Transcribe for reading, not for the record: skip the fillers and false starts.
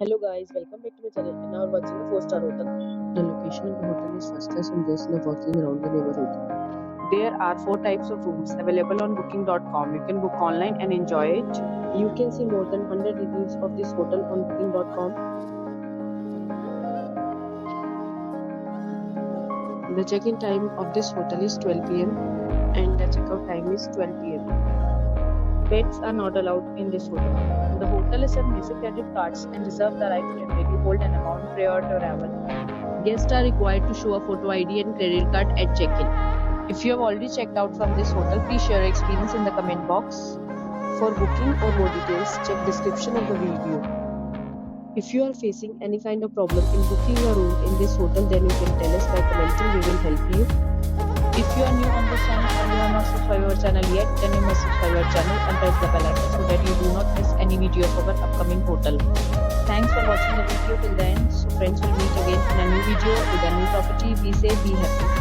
Hello guys, welcome back to my channel and now we're watching a 4-star hotel. The location of the hotel is first class and guests love walking around the neighborhood. There are 4 types of rooms available on booking.com. You can book online and enjoy it. You can see more than 100 reviews of this hotel on booking.com. The check-in time of this hotel is 12 p.m. and the check-out time is 12 p.m. Pets are not allowed in this hotel. The hotel accepts basic credit cards and reserves the right to temporarily hold an amount prior to arrival. Guests are required to show a photo ID and credit card at check-in. If you have already checked out from this hotel, please share your experience in the comment box. For booking or more details, check description of the video. If you are facing any kind of problem in booking a room in this hotel, then you can tell us by commenting. We will help you. If you are new on this channel and you are not subscribed to our channel yet, then you must subscribe our channel and press the bell icon so that you do not miss any video of our upcoming hotel. Thanks for watching the video till the end. So friends, will meet again in a new video with a new property. Be safe, be happy.